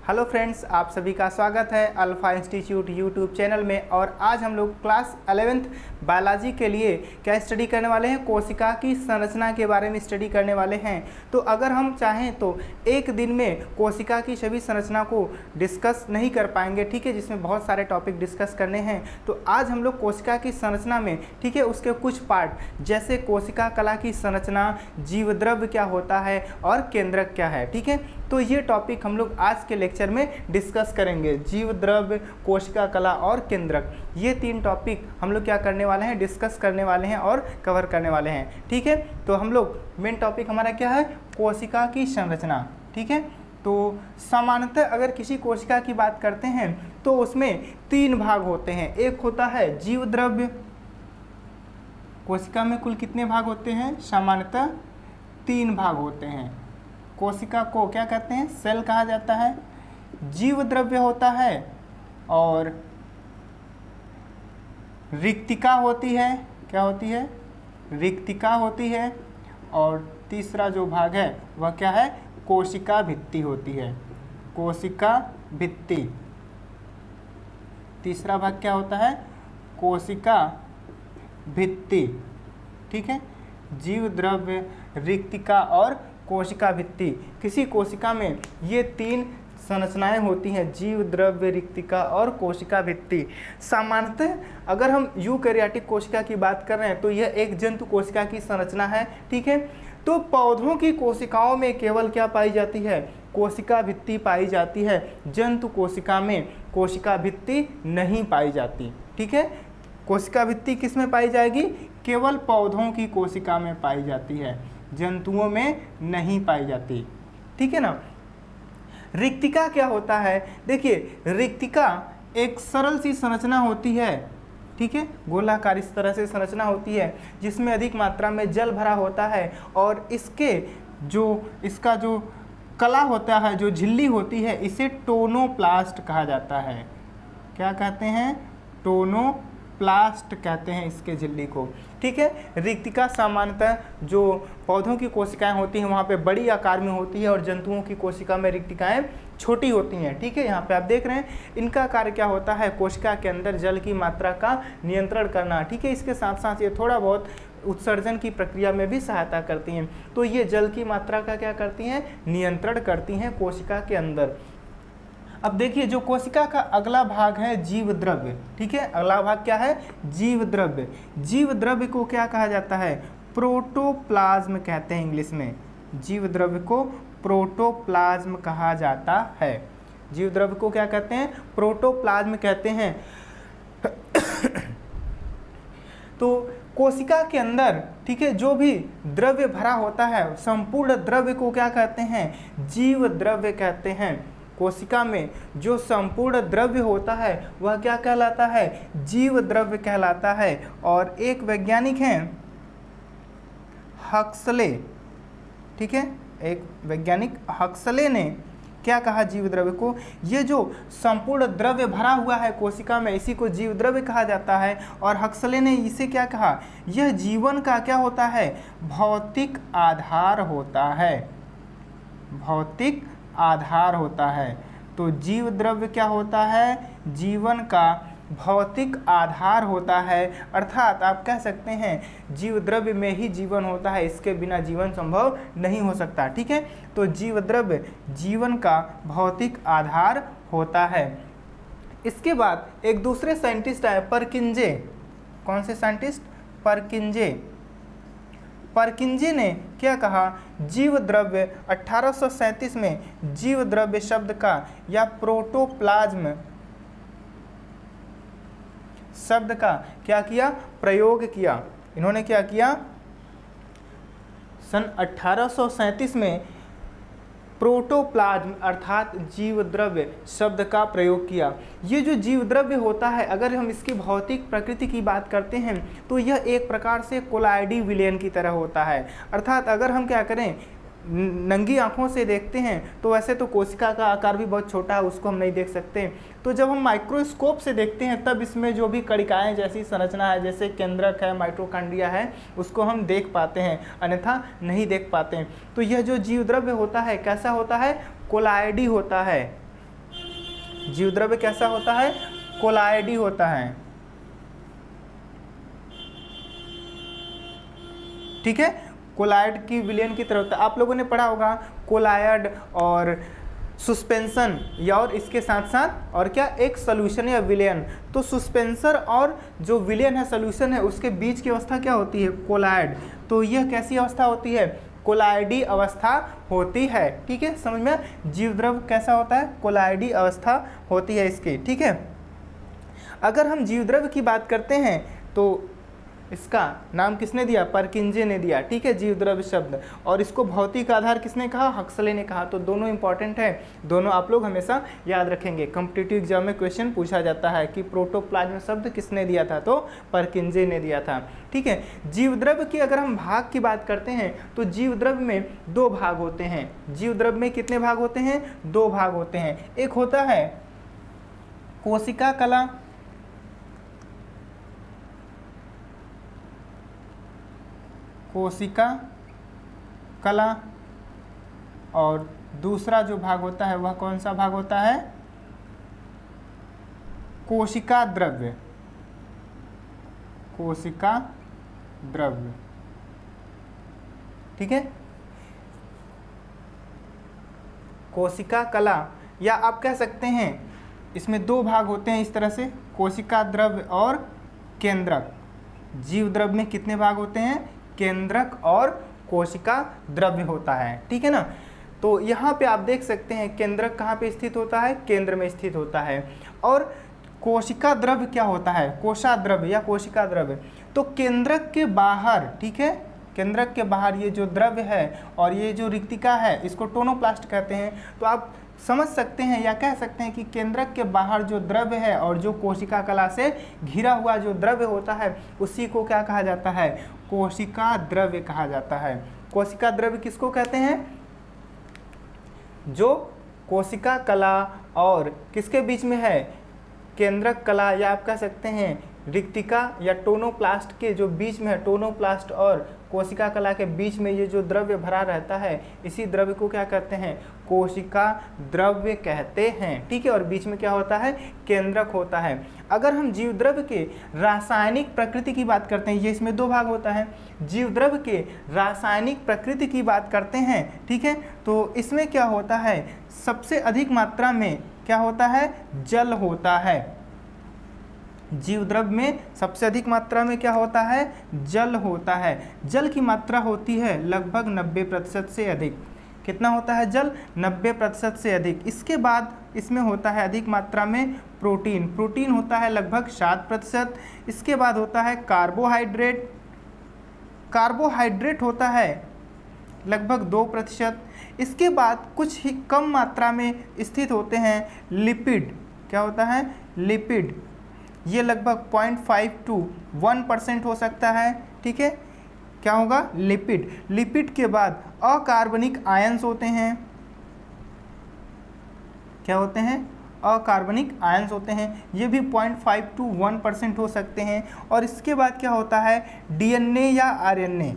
Hello friends, आप सभी का स्वागत है अल्फा इंस्टीट्यूट यूट्यूब चैनल में। और आज हम लोग क्लास 11th बायोलॉजी के लिए क्या स्टडी करने वाले हैं, कोशिका की संरचना के बारे में स्टडी करने वाले हैं। तो अगर हम चाहें तो एक दिन में कोशिका की सभी संरचना को डिस्कस नहीं कर पाएंगे, ठीक है, जिसमें बहुत सारे टॉपिक डिस्कस करने हैं। तो आज हम लोग कोशिका की संरचना में, ठीक है, उसके कुछ पार्ट जैसे कोशिका कला की संरचना, जीवद्रव्य क्या होता है और केंद्रक क्या है, ठीक है, तो ये टॉपिक हम लोग आज के लेक्चर में डिस्कस करेंगे। जीवद्रव्य, कोशिका कला और केंद्रक, ये तीन टॉपिक हम लोग क्या करने वाले हैं, डिस्कस करने वाले हैं और कवर करने वाले हैं, ठीक है। तो हम लोग मेन टॉपिक हमारा क्या है, कोशिका की संरचना, ठीक है। तो सामान्यतः अगर किसी कोशिका की बात करते हैं तो उसमें तीन भाग होते हैं। एक होता है जीवद्रव्य। कोशिका में कुल कितने भाग होते हैं, सामान्यतः तीन भाग होते हैं। कोशिका को क्या कहते हैं, सेल कहा जाता है। जीवद्रव्य होता है और रिक्तिका होती है। क्या होती है, रिक्तिका होती है। और तीसरा जो भाग है वह क्या है, कोशिका भित्ति होती है। कोशिका भित्ति। तीसरा भाग क्या होता है, कोशिका भित्ति, ठीक है। जीवद्रव्य, रिक्तिका और कोशिका भित्ति। किसी कोशिका में ये तीन संरचनाएं होती हैं, जीव द्रव्य, रिक्तिका और कोशिका भित्ति। सामान्यतः अगर हम यूकैरियोटिक कोशिका की बात कर रहे हैं तो यह एक जंतु कोशिका की संरचना है, ठीक है। तो पौधों की कोशिकाओं में केवल क्या पाई जाती है, कोशिका भित्ति पाई जाती है। जंतु कोशिका में कोशिका भित्ति नहीं पाई जाती, ठीक है। कोशिका भित्ति किस में पाई जाएगी, केवल पौधों की कोशिका में पाई जाती है, जंतुओं में नहीं पाई जाती, ठीक है ना। रिक्तिका क्या होता है, देखिए रिक्तिका एक सरल सी संरचना होती है, ठीक है, गोलाकार इस तरह से संरचना होती है जिसमें अधिक मात्रा में जल भरा होता है। और इसका जो कला होता है, जो झिल्ली होती है, इसे टोनोप्लास्ट कहा जाता है। क्या कहते हैं, टोनोप्लास्ट कहते हैं इसके झिल्ली को, ठीक है। रिक्तिका सामान्यतः जो पौधों की कोशिकाएं होती हैं वहाँ पे बड़ी आकार में होती है और जंतुओं की कोशिका में रिक्तिकाएं छोटी होती हैं, ठीक है। यहाँ पे आप देख रहे हैं इनका कार्य क्या होता है, कोशिका के अंदर जल की मात्रा का नियंत्रण करना, ठीक है। इसके साथ साथ ये थोड़ा बहुत उत्सर्जन की प्रक्रिया में भी सहायता करती हैं। तो ये जल की मात्रा का क्या करती हैं, नियंत्रण करती हैं कोशिका के अंदर। अब देखिए जो कोशिका का अगला भाग है जीवद्रव्य, ठीक है। अगला भाग क्या है, जीवद्रव्य। जीवद्रव्य को क्या कहा जाता है, प्रोटोप्लाज्म कहते हैं इंग्लिश में। जीवद्रव्य को प्रोटोप्लाज्म कहा जाता है। जीवद्रव्य को क्या कहते हैं, प्रोटोप्लाज्म कहते हैं। तो कोशिका के अंदर, ठीक है, जो भी द्रव्य भरा होता है, संपूर्ण द्रव्य को क्या कहते हैं, जीवद्रव्य कहते हैं। कोशिका में जो संपूर्ण द्रव्य होता है वह क्या कहलाता है, जीव द्रव्य कहलाता है। और एक वैज्ञानिक हैं हक्सले, ठीक है, एक वैज्ञानिक हक्सले ने क्या कहा जीव द्रव्य को, ये जो संपूर्ण द्रव्य भरा हुआ है कोशिका में इसी को जीव द्रव्य कहा जाता है। और हक्सले ने इसे क्या कहा, यह जीवन का क्या होता है, भौतिक आधार होता है। भौतिक आधार होता है। तो जीव द्रव्य क्या होता है, जीवन का भौतिक आधार होता है। अर्थात आप कह सकते हैं जीव द्रव्य में ही जीवन होता है, इसके बिना जीवन संभव नहीं हो सकता, ठीक है। तो जीव द्रव्य जीवन का भौतिक आधार होता है। इसके बाद एक दूसरे साइंटिस्ट आए, परकिंजे। कौन से साइंटिस्ट, परकिंजे। परकिंजे ने क्या कहा, जीव द्रव्य 1837 में जीव द्रव्य शब्द का या प्रोटोप्लाज्म शब्द का क्या किया, प्रयोग किया। इन्होंने क्या किया, सन 1837 में प्रोटोप्लाज्म अर्थात जीवद्रव्य शब्द का प्रयोग किया। ये जो जीवद्रव्य होता है, अगर हम इसकी भौतिक प्रकृति की बात करते हैं तो यह एक प्रकार से कोलाइडी विलेन की तरह होता है। अर्थात अगर हम क्या करें, नंगी आंखों से देखते हैं तो वैसे तो कोशिका का आकार भी बहुत छोटा है, उसको हम नहीं देख सकते। तो जब हम माइक्रोस्कोप से देखते हैं तब इसमें जो भी कणिकाएं जैसी संरचना है, जैसे केंद्रक है, माइटोकॉन्ड्रिया है, उसको हम देख पाते हैं, अन्यथा नहीं देख पाते हैं। तो यह जो जीवद्रव्य होता है कैसा होता है, कोलाइडी होता है। जीव द्रव्य कैसा होता है? कोलायडी होता है, ठीक है, कोलायड की विलयन की तरह होता है। आप लोगों ने पढ़ा होगा कोलायड और सस्पेंशन, या और इसके साथ साथ और क्या, एक सॉल्यूशन या विलयन। तो सस्पेंसर और जो विलयन है, सॉल्यूशन है, उसके बीच की अवस्था क्या होती है? कोलायड। तो यह कैसी अवस्था होती है? कोलायडी अवस्था होती है, ठीक है। समझ में? जीवद्रव्य कैसा होता है? कोलायडी अवस्था होती है इसकी, ठीक है। अगर हम जीवद्रव्य की बात करते हैं तो इसका नाम किसने दिया? परकिंजे ने दिया, ठीक है, जीवद्रव्य शब्द। और इसको भौतिक आधार किसने कहा? हक्सले ने कहा। तो दोनों इंपॉर्टेंट है, दोनों आप लोग हमेशा याद रखेंगे। कॉम्पिटिटिव एग्जाम में क्वेश्चन पूछा जाता है कि प्रोटोप्लाज्म शब्द किसने दिया था? तो परकिंजे ने दिया था, ठीक है। जीवद्रव्य की अगर हम भाग की बात करते हैं तो जीवद्रव्य में दो भाग होते हैं। जीवद्रव्य में कितने भाग होते हैं? दो भाग होते हैं। एक होता है कोशिका कला, कोशिका कला, और दूसरा जो भाग होता है वह कौन सा भाग होता है? कोशिका द्रव्य, कोशिका द्रव्य, ठीक है। कोशिका कला, या आप कह सकते हैं इसमें दो भाग होते हैं इस तरह से, कोशिका द्रव्य और केंद्रक। जीव द्रव्य में कितने भाग होते हैं? केंद्रक और कोशिका द्रव्य होता है, ठीक है ना। तो यहाँ पे आप देख सकते हैं केंद्रक कहाँ पे स्थित होता है? केंद्र में स्थित होता है। और कोशिका द्रव्य क्या होता है? कोशा द्रव्य या कोशिका द्रव्य। तो केंद्रक के बाहर, ठीक है, केंद्रक के बाहर ये जो द्रव्य है और ये जो रिक्तिका है, इसको टोनोप्लास्ट कहते हैं। तो आप समझ सकते हैं या कह सकते हैं कि केंद्रक के बाहर जो द्रव्य है और जो कोशिका कला से घिरा हुआ जो द्रव्य होता है, उसी को क्या कहा जाता है? कोशिका द्रव्य कहा जाता है। कोशिका द्रव्य किसको कहते हैं? जो कोशिका कला और किसके बीच में है? केंद्रक कला, या आप कह सकते हैं रिक्तिका या टोनोप्लास्ट के जो बीच में है, टोनोप्लास्ट और कोशिका कला के बीच में ये जो द्रव्य भरा रहता है, इसी द्रव्य को क्या कहते हैं? कोशिका द्रव्य कहते हैं, ठीक है। और बीच में क्या होता है? केंद्रक होता है। अगर हम जीवद्रव्य के रासायनिक प्रकृति की बात करते हैं, ये इसमें दो भाग होता है। जीवद्रव्य के रासायनिक प्रकृति की बात करते हैं, ठीक है, तो इसमें क्या होता है? सबसे अधिक मात्रा में क्या होता है? जल होता है। जीवद्रव्य में सबसे अधिक मात्रा में क्या होता है? जल होता है। जल की मात्रा होती है लगभग 90% से अधिक। कितना होता है जल? 90% से अधिक। इसके बाद इसमें होता है अधिक मात्रा में प्रोटीन। प्रोटीन होता है लगभग 7%। इसके बाद होता है कार्बोहाइड्रेट। कार्बोहाइड्रेट होता है लगभग 2%। इसके बाद कुछ ही कम मात्रा में स्थित होते हैं लिपिड। क्या होता है? लिपिड। ये लगभग 0.5 to 1% हो सकता है, ठीक है। क्या होगा? लिपिड। लिपिड के बाद अकार्बनिक आयंस होते हैं। क्या होते हैं? अकार्बनिक आयंस होते हैं। ये भी 0.5 to 1% हो सकते हैं। और इसके बाद क्या होता है? डीएनए या आरएनए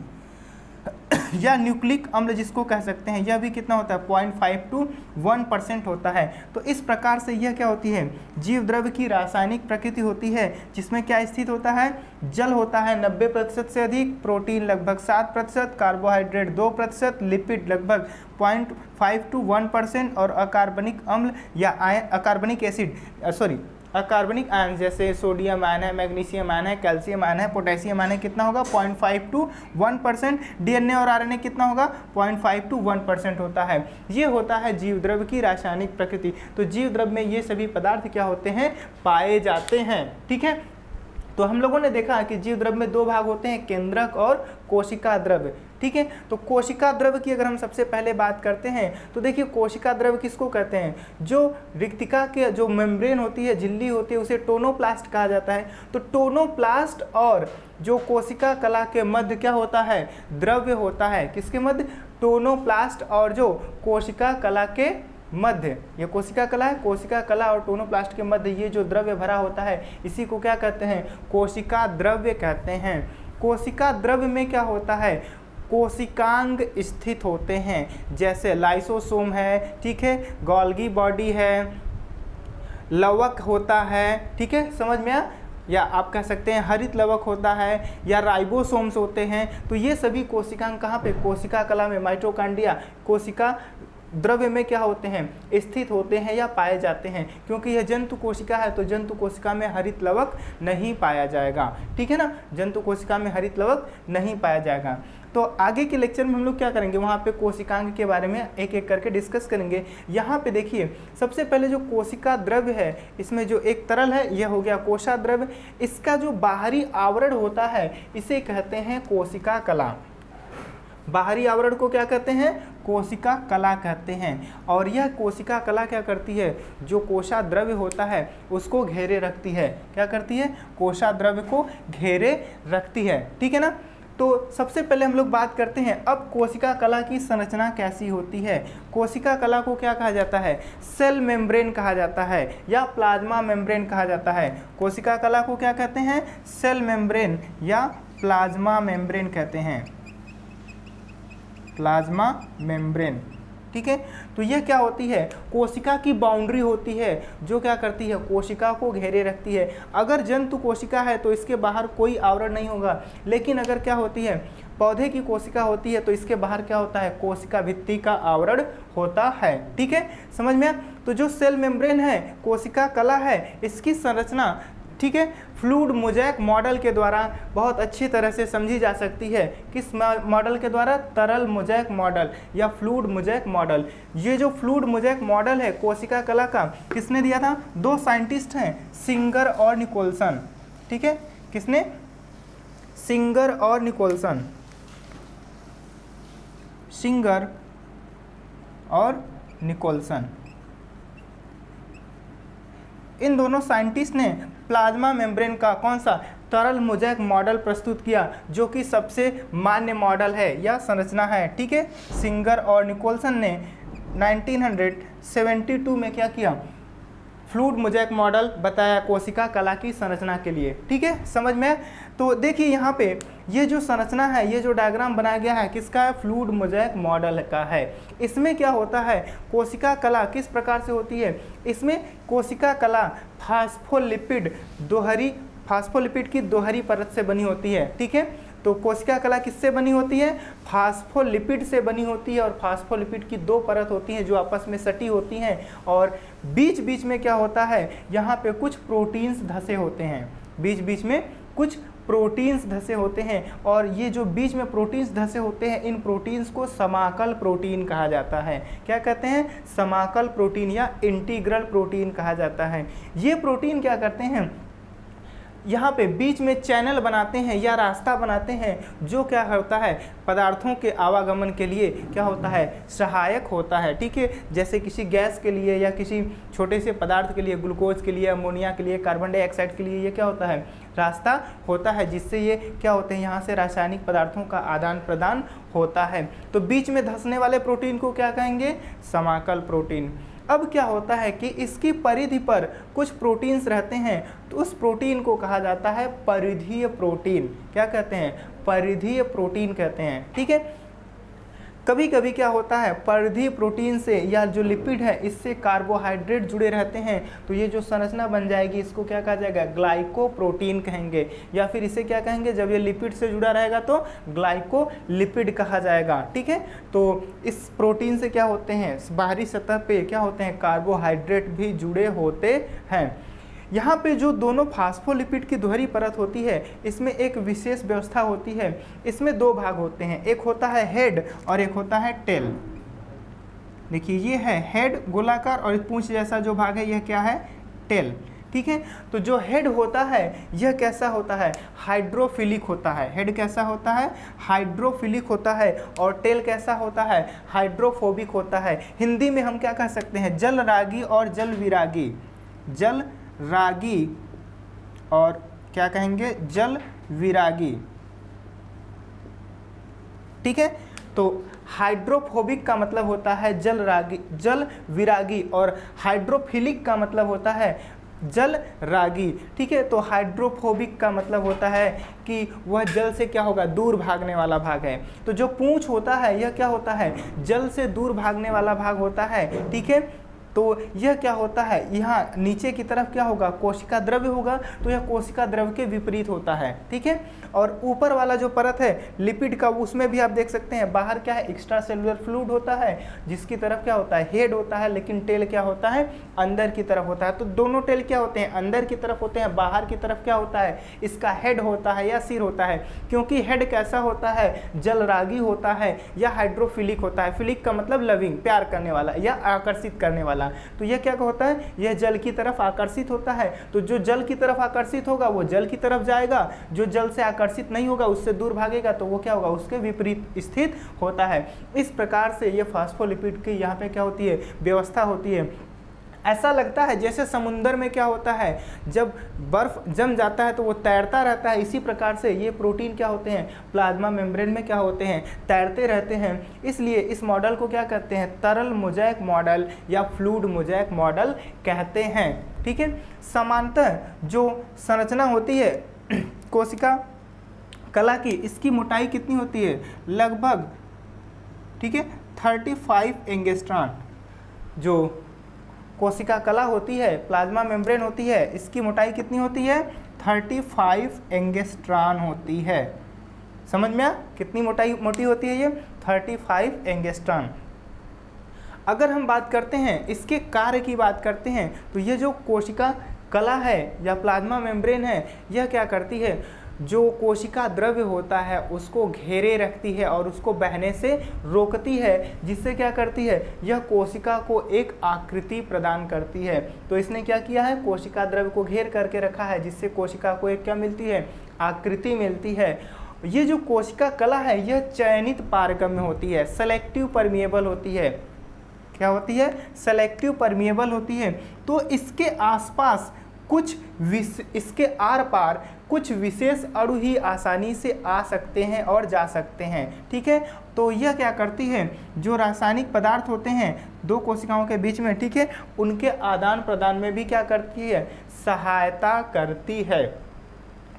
या न्यूक्लिक अम्ल जिसको कह सकते हैं, यह भी कितना होता है? 0.5 to 1% होता है। तो इस प्रकार से यह क्या होती है? जीव द्रव्य की रासायनिक प्रकृति होती है, जिसमें क्या स्थित होता है? जल होता है 90% से अधिक, प्रोटीन लगभग 7%, कार्बोहाइड्रेट 2%, लिपिड लगभग 0.5 to 1% और अकार्बनिक अम्ल या अकार्बनिक एसिड अकार्बनिक आयन जैसे सोडियम आयन है, मैग्नीशियम आयन है, कैल्शियम आयन है, पोटेशियम आयन है, कितना होगा? 0.5 to 1%। डीएनए और आरएनए कितना होगा? 0.5 to 1% होता है। ये होता है जीव द्रव्य की रासायनिक प्रकृति। तो जीव द्रव्य में ये सभी पदार्थ क्या होते हैं? पाए जाते हैं, ठीक है। तो हम लोगों ने देखा कि जीव द्रव्य में दो भाग होते हैं, केंद्रक और कोशिका द्रव्य, ठीक है। तो कोशिका द्रव्य की अगर हम सबसे पहले बात करते हैं तो देखिए कोशिका द्रव्य किसको कहते हैं? जो रिक्तिका के जो मेम्ब्रेन होती है, झिल्ली होती है, उसे टोनोप्लास्ट कहा जाता है। तो टोनोप्लास्ट और जो कोशिका कला के मध्य क्या होता है? द्रव्य होता है। किसके मध्य? टोनोप्लास्ट और जो कोशिका कला के मध्य। ये कोशिका कला है, कोशिका कला और टोनोप्लास्ट के मध्य ये जो द्रव्य भरा होता है, इसी को क्या कहते हैं? कोशिका द्रव्य कहते हैं। कोशिका द्रव्य में क्या होता है? कोशिकांग स्थित होते हैं, जैसे लाइसोसोम है, ठीक है, गोल्गी बॉडी है, लवक होता है, ठीक है, समझ में आया, या आप कह सकते हैं हरित लवक होता है, या राइबोसोम्स होते हैं। तो ये सभी कोशिकांग कहाँ पे, कोशिका कला में, माइटोकॉन्ड्रिया कोशिका द्रव्य में क्या होते हैं, स्थित होते हैं या पाए जाते हैं। क्योंकि यह जंतु कोशिका है तो जंतु कोशिका में हरित लवक नहीं पाया जाएगा, ठीक है ना, जंतु कोशिका में हरित लवक नहीं पाया जाएगा। तो आगे के लेक्चर में हम लोग क्या करेंगे, वहाँ पे कोशिकांग के बारे में एक एक करके डिस्कस करेंगे। यहाँ पे देखिए सबसे पहले जो कोशिका द्रव्य है, इसमें जो एक तरल है यह हो गया कोशा द्रव्य, इसका जो बाहरी आवरण होता है इसे कहते हैं कोशिका कला। बाहरी आवरण को क्या कहते हैं, कोशिका कला कहते हैं। और यह कोशिका कला क्या करती है, जो कोशा द्रव्य होता है उसको घेरे रखती है। क्या करती है, कोशा द्रव्य को घेरे रखती है, ठीक है ना। तो सबसे पहले हम लोग बात करते हैं अब कोशिका कला की संरचना कैसी होती है। कोशिका कला को क्या कहा जाता है, सेल मेम्ब्रेन कहा जाता है या प्लाज्मा मेम्ब्रेन कहा जाता है। कोशिका कला को क्या कहते हैं, सेल मेम्ब्रेन या प्लाज्मा मेम्ब्रेन कहते हैं, प्लाज्मा मेम्ब्रेन, ठीक है। तो यह क्या होती है, कोशिका की बाउंड्री होती है जो क्या करती है, कोशिका को घेरे रखती है। अगर जंतु कोशिका है तो इसके बाहर कोई आवरण नहीं होगा, लेकिन अगर क्या होती है, पौधे की कोशिका होती है तो इसके बाहर क्या होता है, कोशिका भित्ति का आवरण होता है, ठीक है, समझ में। तो जो सेल मेम्ब्रेन है, कोशिका कला है, इसकी संरचना, ठीक है, फ्लूइड मोज़ेक मॉडल के द्वारा बहुत अच्छी तरह से समझी जा सकती है। किस मॉडल के द्वारा, तरल मोज़ेक मॉडल या फ्लूइड मोज़ेक मॉडल। ये जो फ्लूइड मोज़ेक मॉडल है कोशिका कला का, किसने दिया था, दो साइंटिस्ट हैं, सिंगर और निकोलसन, ठीक है, किसने, सिंगर और निकोलसन, सिंगर और निकोलसन। इन दोनों साइंटिस्ट ने प्लाज्मा मेम्ब्रेन का कौन सा, तरल मोज़ेक मॉडल प्रस्तुत किया, जो कि सबसे मान्य मॉडल है या संरचना है, ठीक है। सिंगर और निकोलसन ने 1972 में क्या किया, फ्लूइड मोज़ेक मॉडल बताया कोशिका कला की संरचना के लिए, ठीक है, समझ में। तो देखिए यहाँ पे ये जो संरचना है, ये जो डायग्राम बनाया गया है किसका है, फ्लूइड मोज़ेक मॉडल का है। इसमें क्या होता है, कोशिका कला किस प्रकार से होती है, इसमें कोशिका कला फास्फोलिपिड की दोहरी परत से बनी होती है, ठीक है। तो कोशिका कला किससे बनी होती है, फास्फोलिपिड से बनी होती है, और फास्फोलिपिड की दो परत होती हैं जो आपस में सटी होती हैं, और बीच बीच में क्या होता है, यहाँ पे कुछ प्रोटीन्स धसे होते हैं, बीच बीच में कुछ प्रोटीन्स धसे होते हैं, और ये जो बीच में प्रोटीन्स धसे होते हैं, इन प्रोटीन्स को समाकल प्रोटीन कहा जाता है। क्या कहते हैं, समाकल प्रोटीन या इंटीग्रल प्रोटीन कहा जाता है। ये प्रोटीन क्या करते हैं, यहाँ पे बीच में चैनल बनाते हैं या रास्ता बनाते हैं, जो क्या होता है, पदार्थों के आवागमन के लिए क्या होता है, सहायक होता है, ठीक है। जैसे किसी गैस के लिए या किसी छोटे से पदार्थ के लिए, ग्लूकोज के लिए, अमोनिया के लिए, कार्बन डाइऑक्साइड के लिए, ये क्या होता है, रास्ता होता है, जिससे ये क्या होते हैं, यहाँ से रासायनिक पदार्थों का आदान प्रदान होता है। तो बीच में धंसने वाले प्रोटीन को क्या कहेंगे, समाकल प्रोटीन। अब क्या होता है कि इसकी परिधि पर कुछ प्रोटीन्स रहते हैं, तो उस प्रोटीन को कहा जाता है परिधीय प्रोटीन। क्या कहते हैं, परिधीय प्रोटीन कहते हैं, ठीक है। कभी कभी क्या होता है, परिधीय प्रोटीन से या जो लिपिड है इससे कार्बोहाइड्रेट जुड़े रहते हैं, तो ये जो संरचना बन जाएगी इसको क्या कहा जाएगा, ग्लाइकोप्रोटीन कहेंगे, या फिर इसे क्या कहेंगे, जब ये लिपिड से जुड़ा रहेगा तो ग्लाइकोलिपिड कहा जाएगा, ठीक है। तो इस प्रोटीन से क्या होते हैं, बाहरी सतह पे क्या होते हैं, कार्बोहाइड्रेट भी जुड़े होते हैं। यहाँ पे जो दोनों फास्फोलिपिड की दोहरी परत होती है, इसमें एक विशेष व्यवस्था होती है। इसमें दो भाग होते हैं, एक होता है हेड और एक होता है टेल। देखिए ये है हेड गोलाकार, और पूंछ जैसा जो भाग है यह क्या है, टेल, ठीक है। तो जो हेड होता है यह कैसा होता है, हाइड्रोफिलिक होता है। हेड कैसा होता है, हाइड्रोफिलिक होता है, और टेल कैसा होता है, हाइड्रोफोबिक होता है। हिंदी में हम क्या कह सकते हैं, जल रागी और जल विरागी, जल रागी और क्या कहेंगे, जल विरागी, ठीक है। तो हाइड्रोफोबिक का मतलब होता है जल विरागी, और हाइड्रोफिलिक का मतलब होता है जल रागी, ठीक है। तो हाइड्रोफोबिक का मतलब होता है कि वह जल से क्या होगा, दूर भागने वाला भाग है। तो जो पूंछ होता है यह क्या होता है, जल से दूर भागने वाला भाग होता है, ठीक है। तो यह क्या होता है, यहाँ नीचे की तरफ क्या होगा, कोशिका द्रव्य होगा, तो यह कोशिका द्रव्य के विपरीत होता है, ठीक है। और ऊपर वाला जो परत है लिपिड का, उसमें भी आप देख सकते हैं बाहर क्या है, एक्स्ट्रा सेलुलर फ्लूइड होता है, जिसकी तरफ क्या होता है, हेड होता है, लेकिन टेल क्या होता है, अंदर की तरफ होता है। तो दोनों टेल क्या होते हैं, अंदर की तरफ होते हैं, बाहर की तरफ क्या होता है, इसका हेड होता है या सिर होता है। क्योंकि हेड कैसा होता है, जलरागी होता है या हाइड्रोफिलिक होता है। फिलिक का मतलब लविंग, प्यार करने वाला या आकर्षित करने वाला। तो यह क्या होता है, यह जल की तरफ आकर्षित होता है। तो जो जल की तरफ आकर्षित होगा वो जल की तरफ जाएगा, जो जल से आकर्षित नहीं होगा उससे दूर भागेगा तो वो क्या होगा, उसके विपरीत स्थित होता है। इस प्रकार से ये फास्फोलिपिड की यहाँ पे क्या होती है, व्यवस्था होती है। ऐसा लगता है जैसे समुंदर में क्या होता है, जब बर्फ जम जाता है तो वो तैरता रहता है, इसी प्रकार से ये प्रोटीन क्या होते हैं, प्लाज्मा मेम्ब्रेन में क्या होते हैं, तैरते रहते हैं। इसलिए इस मॉडल को क्या कहते हैं, तरल मोज़ेक मॉडल या फ्लूइड मोज़ेक मॉडल कहते हैं, ठीक है। समांतर जो संरचना होती है कोशिका कला की, इसकी मोटाई कितनी होती है, लगभग, ठीक है, 35 एंगस्ट्रॉन। जो कोशिका कला होती है, प्लाज्मा मेम्ब्रेन होती है, इसकी मोटाई कितनी होती है, 35 एंगस्ट्रॉन होती है। समझ में आ, कितनी मोटी होती है ये, 35 एंगस्ट्रॉन। अगर हम बात करते हैं इसके कार्य की बात करते हैं, तो ये जो कोशिका कला है या प्लाज्मा मेम्ब्रेन है, यह क्या करती है, जो कोशिका द्रव्य होता है उसको घेरे रखती है और उसको बहने से रोकती है, जिससे क्या करती है, यह कोशिका को एक आकृति प्रदान करती है। तो इसने क्या किया है, कोशिका द्रव्य को घेर करके रखा है, जिससे कोशिका को एक क्या मिलती है, आकृति मिलती है। ये जो कोशिका कला है यह चयनित पारगम्य होती है, सेलेक्टिव परमिएबल होती है। क्या होती है, सेलेक्टिव परमिएबल होती है। तो इसके आसपास इसके आर पार कुछ विशेष अणु ही आसानी से आ सकते हैं और जा सकते हैं, ठीक है। तो यह क्या करती है, जो रासायनिक पदार्थ होते हैं दो कोशिकाओं के बीच में, ठीक है, उनके आदान प्रदान में भी क्या करती है, सहायता करती है,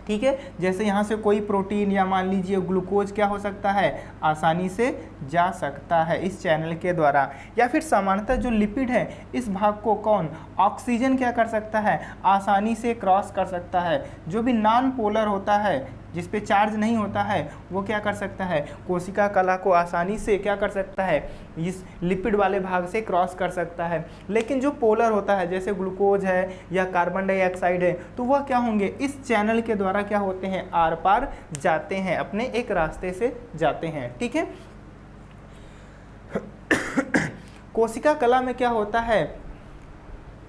ठीक है। जैसे यहाँ से कोई प्रोटीन या मान लीजिए ग्लूकोज क्या हो सकता है, आसानी से जा सकता है इस चैनल के द्वारा। या फिर सामान्यतः जो लिपिड है इस भाग को कौन, ऑक्सीजन क्या कर सकता है, आसानी से क्रॉस कर सकता है। जो भी नॉन पोलर होता है, जिस पे चार्ज नहीं होता है, वो क्या कर सकता है, कोशिका कला को आसानी से क्या कर सकता है, इस लिपिड वाले भाग से क्रॉस कर सकता है। लेकिन जो पोलर होता है जैसे ग्लूकोज है या कार्बन डाइऑक्साइड है, तो वह क्या होंगे, इस चैनल के द्वारा क्या होते हैं, आर पार जाते हैं, अपने एक रास्ते से जाते हैं, ठीक है। कोशिका कला में क्या होता है,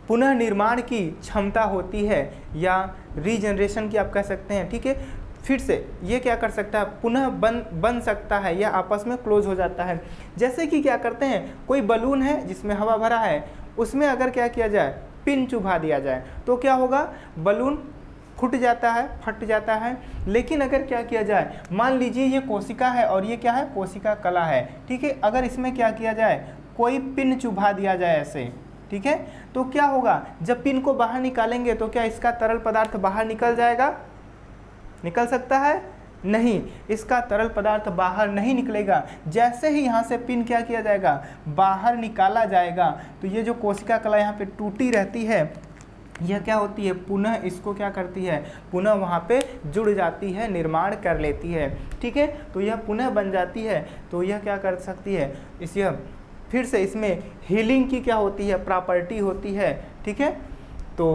पुनः निर्माण की क्षमता होती है या रीजनरेशन की आप कह सकते हैं, ठीक है। फिर से ये क्या कर सकता है, पुनः बन सकता है या आपस में क्लोज हो जाता है। जैसे कि क्या करते हैं, कोई बलून है जिसमें हवा भरा है, उसमें अगर क्या किया जाए, पिन चुभा दिया जाए तो क्या होगा, बलून फूट जाता है, फट जाता है। लेकिन अगर क्या किया जाए, मान लीजिए ये कोशिका है और ये क्या है, कोशिका कला है, ठीक है। अगर इसमें क्या किया जाए, कोई पिन चुभा दिया जाए ऐसे, ठीक है, तो क्या होगा, जब पिन को बाहर निकालेंगे तो क्या इसका तरल पदार्थ बाहर निकल जाएगा, निकल सकता है, नहीं, इसका तरल पदार्थ बाहर नहीं निकलेगा। जैसे ही यहाँ से पिन क्या किया जाएगा, बाहर निकाला जाएगा, तो ये जो कोशिका कला यहाँ पे टूटी रहती है, यह क्या होती है, पुनः इसको क्या करती है, पुनः वहाँ पे जुड़ जाती है, निर्माण कर लेती है, ठीक है। तो यह पुनः बन जाती है, तो यह क्या कर सकती है, इसे फिर से इसमें हीलिंग की क्या होती है, प्रॉपर्टी होती है, ठीक है। तो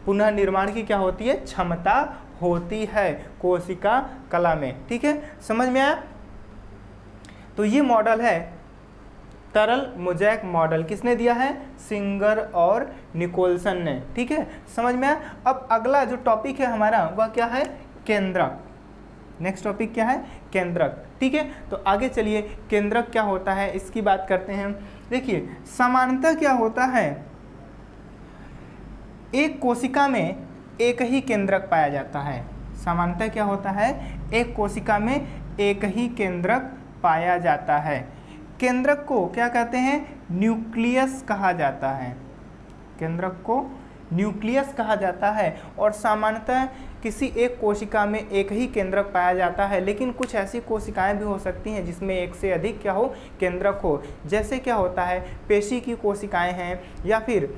पुनः निर्माण की क्या होती है, क्षमता होती है कोशिका कला में, ठीक है। समझ में आया। तो ये मॉडल है तरल मोज़ेक मॉडल, किसने दिया है, सिंगर और निकोलसन ने, ठीक है। समझ में आया। अब अगला जो टॉपिक है हमारा वह क्या है, केंद्रक। नेक्स्ट टॉपिक क्या है, केंद्रक, ठीक है। तो आगे चलिए, केंद्रक क्या होता है इसकी बात करते हैं। देखिए सामान्यतः क्या होता है, एक कोशिका में एक ही केंद्रक पाया जाता है। सामान्यतः क्या होता है, एक कोशिका में एक ही केंद्रक पाया जाता है। केंद्रक को क्या कहते हैं, न्यूक्लियस कहा जाता है। केंद्रक को न्यूक्लियस कहा जाता है। और सामान्यतः किसी एक कोशिका में एक ही केंद्रक पाया जाता है, लेकिन कुछ ऐसी कोशिकाएं भी हो सकती हैं जिसमें एक से अधिक क्या हो, केंद्रक हो। जैसे क्या होता है, पेशी की कोशिकाएं हैं, या फिर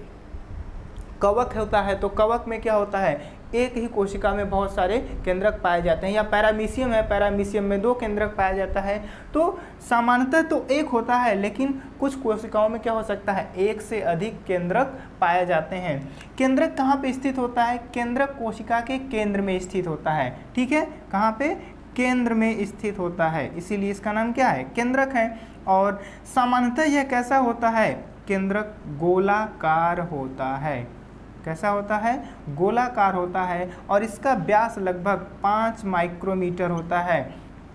कवक होता है, तो कवक में क्या होता है, एक ही कोशिका में बहुत सारे केंद्रक पाए जाते हैं। या पैरामीशियम है, पैरामीशियम में 2 केंद्रक पाया जाता है। तो सामान्यतः तो एक होता है, लेकिन कुछ कोशिकाओं में क्या हो सकता है, एक से अधिक केंद्रक पाए जाते हैं। केंद्रक कहाँ पे स्थित होता है, केंद्रक कोशिका के केंद्र में स्थित होता है। ठीक है, कहाँ पे, केंद्र में स्थित होता है, इसीलिए इसका नाम क्या है, केंद्रक है। और सामान्यतः यह कैसा होता है, केंद्रक गोलाकार होता है। कैसा होता है, गोलाकार होता है, और इसका व्यास लगभग 5 माइक्रोमीटर होता है।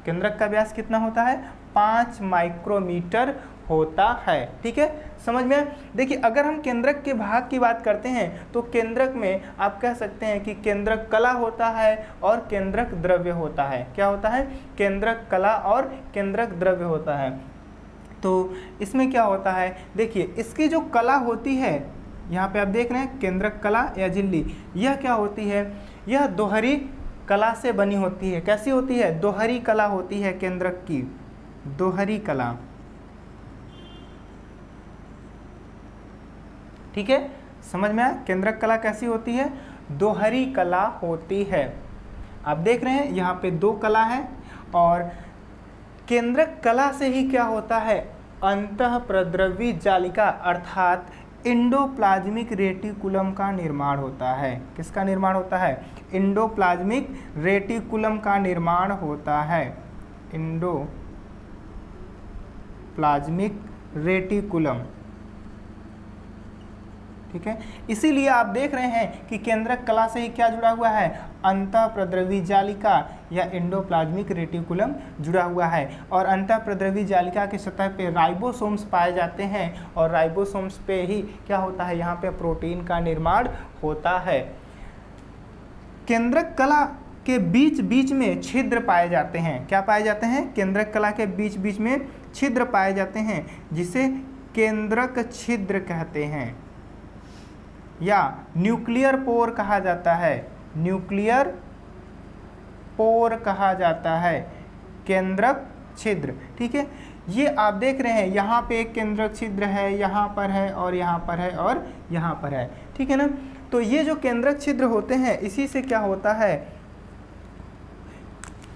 केंद्रक का व्यास कितना होता है, 5 माइक्रोमीटर होता है। ठीक है, समझ में। देखिए, अगर हम केंद्रक के भाग की बात करते हैं तो केंद्रक में आप कह सकते हैं कि केंद्रक कला होता है और केंद्रक द्रव्य होता है। क्या होता है, केंद्रक कला और केंद्रक द्रव्य होता है। तो इसमें क्या होता है, देखिए इसकी जो कला होती है, यहाँ पे आप देख रहे हैं केंद्रक कला या झिल्ली, यह क्या होती है, यह दोहरी कला से बनी होती है। कैसी होती है, दोहरी कला होती है केंद्रक की, दोहरी कला। ठीक है, समझ में आया, केंद्रक कला कैसी होती है, दोहरी कला होती है। आप देख रहे हैं यहाँ पे 2 कला है, और केंद्रक कला से ही क्या होता है, अंतःप्रद्रवी जालिका अर्थात इंडोप्लाज्मिक रेटिकुलम का निर्माण होता है। किसका निर्माण होता है, इंडोप्लाज्मिक रेटिकुलम का निर्माण होता है, इंडोप्लाज्मिक रेटिकुलम। ठीक है, इसीलिए आप देख रहे हैं कि केंद्रक कला से ही क्या जुड़ा हुआ है, अंतःप्रद्रवी जालिका या इंडोप्लाज्मिक रेटिकुलम जुड़ा हुआ है। और अंतःप्रद्रवी जालिका की सतह पे राइबोसोम्स पाए जाते हैं, और राइबोसोम्स पे ही क्या होता है, यहाँ पे प्रोटीन का निर्माण होता है। केंद्रक कला के बीच बीच में छिद्र पाए जाते हैं। क्या पाए जाते हैं, केंद्रक कला के बीच बीच में छिद्र पाए जाते हैं, जिसे केंद्रक छिद्र कहते हैं, या न्यूक्लियर पोर कहा जाता है, न्यूक्लियर पोर कहा जाता है, केंद्रक छिद्र। ठीक है, ये आप देख रहे हैं यहाँ पे एक केंद्रक छिद्र है, यहाँ पर है, और यहाँ पर है, और यहाँ पर है। ठीक है ना, तो ये जो केंद्रक छिद्र होते हैं, इसी से क्या होता है,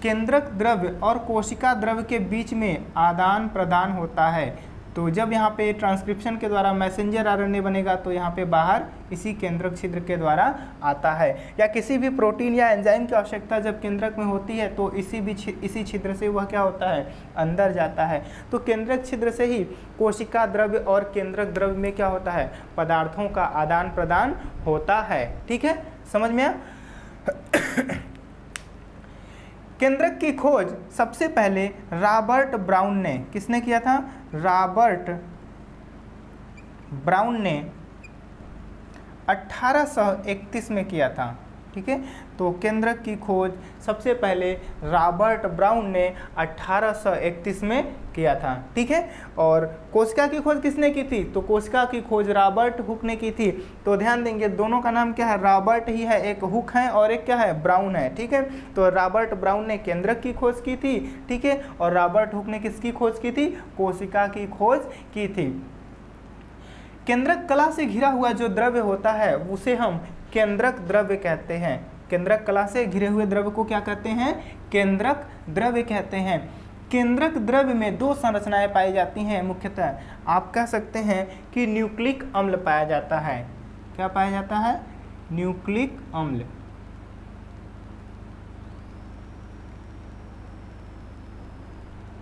केंद्रक द्रव्य और कोशिका द्रव्य के बीच में आदान प्रदान होता है। तो जब यहाँ पे ट्रांसक्रिप्शन के द्वारा मैसेंजर आरएनए बनेगा, तो यहाँ पे बाहर इसी केंद्रक छिद्र के द्वारा आता है। या किसी भी प्रोटीन या एंजाइम की आवश्यकता जब केंद्रक में होती है, तो इसी छिद्र से वह क्या होता है, अंदर जाता है। तो केंद्रक छिद्र से ही कोशिका द्रव्य और केंद्रक द्रव्य में क्या होता है, पदार्थों का आदान प्रदान होता है। ठीक है, समझ में आया। केंद्रक की खोज सबसे पहले रॉबर्ट ब्राउन ने, किसने किया था, रॉबर्ट ब्राउन ने 1831 में किया था। ठीक है, तो केंद्रक की खोज सबसे पहले रॉबर्ट ब्राउन ने 1831 में किया था। ठीक है, और कोशिका की खोज किसने की थी, तो कोशिका की खोज रॉबर्ट हुक ने की थी। तो ध्यान देंगे, दोनों का नाम क्या है, रॉबर्ट ही है, एक हुक है और एक क्या है, ब्राउन है। ठीक है, तो रॉबर्ट ब्राउन ने केंद्रक की खोज की थी। ठीक है, और रॉबर्ट हुक ने किसकी खोज की थी, कोशिका की खोज की थी। केंद्रक कला से घिरा हुआ जो द्रव्य होता है, उसे हम केंद्रक द्रव्य कहते हैं। केंद्रक कला से घिरे हुए द्रव्य को क्या कहते हैं, केंद्रक द्रव्य कहते हैं। केंद्रक द्रव्य में 2 संरचनाएं पाई जाती हैं मुख्यतः। आप कह सकते हैं कि न्यूक्लिक अम्ल पाया जाता है। क्या पाया जाता है, न्यूक्लिक अम्ल।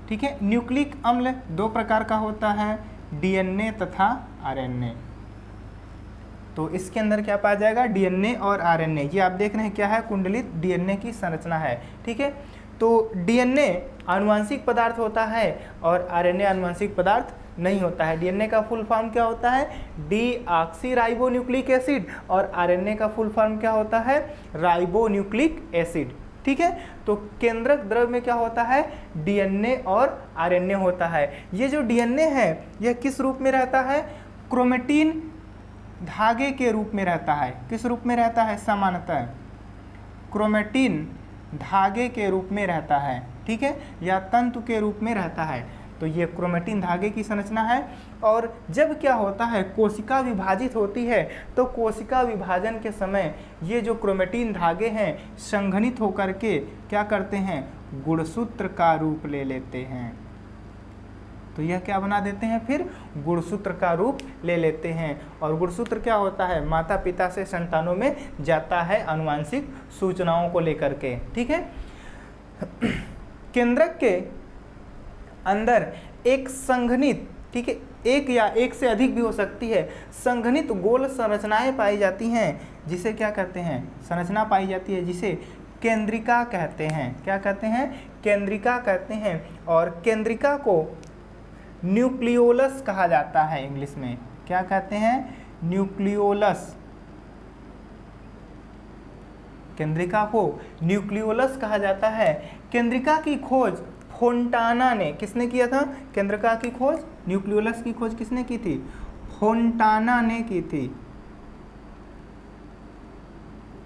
ठीक है, न्यूक्लिक अम्ल 2 प्रकार का होता है, डीएनए तथा आरएनए। तो इसके अंदर क्या पाया जाएगा, डीएनए और आरएनए। ये आप देख रहे हैं क्या है, कुंडलित डीएनए की संरचना है। ठीक है, तो डीएनए आनुवंशिक पदार्थ होता है और आरएनए आनुवंशिक पदार्थ नहीं होता है। डीएनए का फुल फॉर्म क्या होता है, डीऑक्सीराइबोन्यूक्लिक एसिड, और आरएनए का फुल फॉर्म क्या होता है, राइबोन्यूक्लिक एसिड। ठीक है, तो केंद्रक द्रव्य में क्या होता है, डीएनए और आरएनए होता है। ये जो डीएनए है, यह किस रूप में रहता है, क्रोमेटिन धागे के रूप में रहता है। किस रूप में रहता है? सामान्यतः क्रोमेटिन धागे के रूप में रहता है, ठीक है, या तंतु के रूप में रहता है। तो ये क्रोमेटिन धागे की संरचना है। और जब क्या होता है, कोशिका विभाजित होती है, तो कोशिका विभाजन के समय ये जो क्रोमेटिन धागे हैं संघनित होकर के क्या करते हैं, गुणसूत्र का रूप ले लेते हैं। तो यह क्या बना देते हैं, फिर गुणसूत्र का रूप ले लेते हैं। और गुणसूत्र क्या होता है, माता पिता से संतानों में जाता है आनुवांशिक सूचनाओं को लेकर के, ठीक है। केंद्रक के अंदर एक संघनित, ठीक है, एक या एक से अधिक भी हो सकती है, संघनित गोल संरचनाएं पाई जाती हैं, जिसे क्या कहते हैं, संरचना पाई जाती है, जिसे केंद्रिका कहते हैं। क्या कहते हैं? केंद्रिका कहते हैं। और केंद्रिका को न्यूक्लियोलस कहा जाता है इंग्लिश में। क्या कहते हैं? न्यूक्लियोलस। केंद्रिका को न्यूक्लियोलस कहा जाता है। केंद्रिका की खोज फोंटाना ने, किसने किया था? केंद्रिका की खोज, न्यूक्लियोलस की खोज किसने की थी? फोंटाना ने की थी।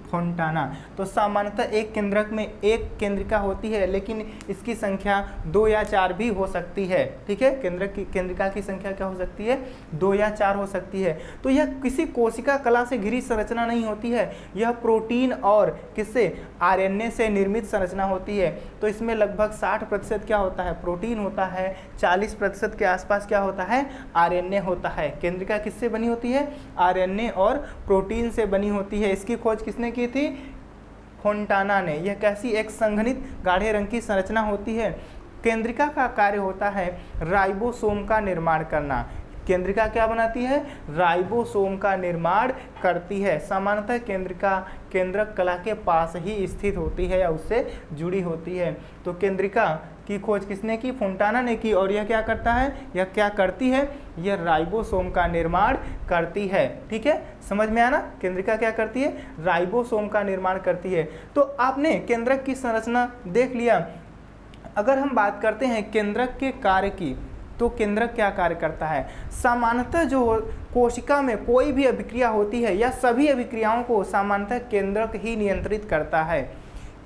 फोंटाना। तो सामान्यतः एक केंद्रक में एक केंद्रिका होती है, लेकिन इसकी संख्या 2 या 4 भी हो सकती है, ठीक है। केंद्रिका की संख्या क्या हो सकती है? 2 या 4 हो सकती है। तो यह किसी कोशिका कला से घिरी संरचना नहीं होती है, यह प्रोटीन और किससे, आरएनए से निर्मित संरचना होती है। तो इसमें लगभग 60% क्या होता है? प्रोटीन होता है। 40% के आसपास क्या होता है? आरएनए होता है। केंद्रिका किससे बनी होती है? आरएनए और प्रोटीन से बनी होती है। इसकी खोज किसने की थी? फोंटाना ने। यह कैसी एक संघनित गाढ़े रंग की संरचना होती है। केंद्रिका का कार्य होता है राइबोसोम का निर्माण करना। केंद्रिका क्या बनाती है? राइबोसोम का निर्माण करती है। सामान्यतः केंद्रिका केंद्रक कला के पास ही स्थित होती है या उससे जुड़ी होती है। तो केंद्रिका की खोज किसने की? फोंटाना ने की। और यह क्या करता है, यह क्या करती है? यह राइबोसोम का निर्माण करती है, ठीक है। समझ में आया ना? केंद्रिका क्या करती है? राइबोसोम का निर्माण करती है। तो आपने केंद्रक की संरचना देख लिया। अगर हम बात करते हैं केंद्रक के कार्य की, तो केंद्रक क्या कार्य करता है? सामान्यतः जो कोशिका में कोई भी अभिक्रिया होती है या सभी अभिक्रियाओं को सामान्यतः केंद्रक ही नियंत्रित करता है।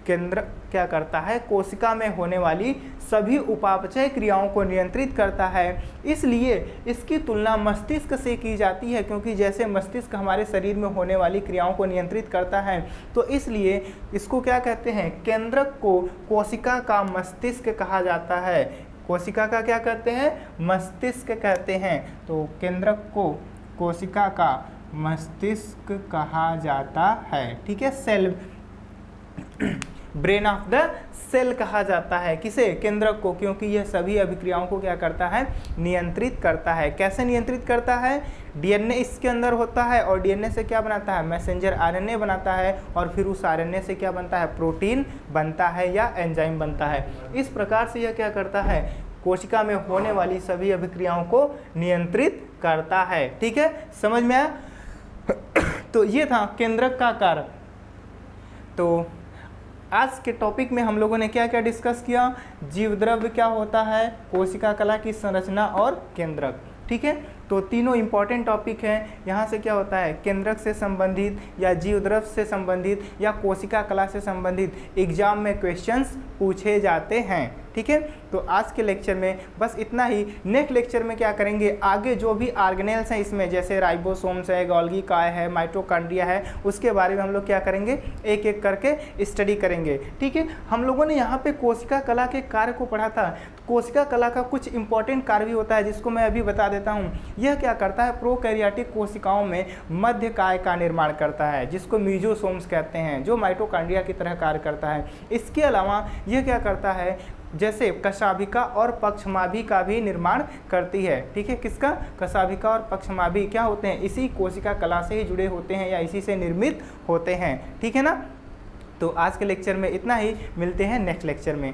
केंद्रक क्या करता है? कोशिका में होने वाली सभी उपापचय क्रियाओं को नियंत्रित करता है। इसलिए इसकी तुलना मस्तिष्क से की जाती है, क्योंकि जैसे मस्तिष्क हमारे शरीर में होने वाली क्रियाओं को नियंत्रित करता है, तो इसलिए इसको क्या कहते हैं? केंद्रक को कोशिका का मस्तिष्क कहा जाता है। कोशिका का क्या कहते हैं? मस्तिष्क कहते हैं। तो केंद्रक को कोशिका का मस्तिष्क कहा जाता है, ठीक है। Cell, brain of the cell कहा जाता है। किसे? केंद्रक को, क्योंकि यह सभी अभिक्रियाओं को क्या करता है? नियंत्रित करता है। कैसे नियंत्रित करता है? डीएनए इसके अंदर होता है और डीएनए से क्या बनाता है? मैसेंजर आरएनए बनाता है, और फिर उस आरएनए से क्या बनता है? प्रोटीन बनता है या एंजाइम बनता है। इस प्रकार से यह क्या करता है? कोशिका में होने वाली सभी अभिक्रियाओं को नियंत्रित करता है, ठीक है। समझ में आया? तो ये था केंद्रक का कार्य। तो आज के टॉपिक में हम लोगों ने क्या क्या डिस्कस किया? जीवद्रव्य क्या होता है, कोशिका कला की संरचना और केंद्रक, ठीक है। तो तीनों इंपॉर्टेंट टॉपिक हैं। यहाँ से क्या होता है? केंद्रक से संबंधित या जीवद्रव्य से संबंधित या कोशिका कला से संबंधित एग्जाम में क्वेश्चंस पूछे जाते हैं, ठीक है। तो आज के लेक्चर में बस इतना ही। नेक्स्ट लेक्चर में क्या करेंगे? आगे जो भी ऑर्गेनेल्स हैं इसमें, जैसे राइबोसोम्स है, गोल्गी काय है, माइटोकॉन्ड्रिया है, उसके बारे में हम लोग क्या करेंगे? एक एक करके स्टडी करेंगे, ठीक है। हम लोगों ने यहाँ पे कोशिका कला के कार्य को पढ़ा था। कोशिका कला का कुछ इंपॉर्टेंट कार्य भी होता है, जिसको मैं अभी बता देता हूँ। यह क्या करता है? प्रोकैरियोटिक कोशिकाओं में मध्य काय का निर्माण करता है, जिसको मीजोसोम्स कहते हैं, जो माइटोकॉन्ड्रिया की तरह कार्य करता है। इसके अलावा यह क्या करता है? जैसे कशाभिका और पक्षमाभि का भी निर्माण करती है, ठीक है। किसका? कशाभिका और पक्षमाभि क्या होते हैं? इसी कोशिका कला से ही जुड़े होते हैं या इसी से निर्मित होते हैं, ठीक है ना। तो आज के लेक्चर में इतना ही, मिलते हैं नेक्स्ट लेक्चर में।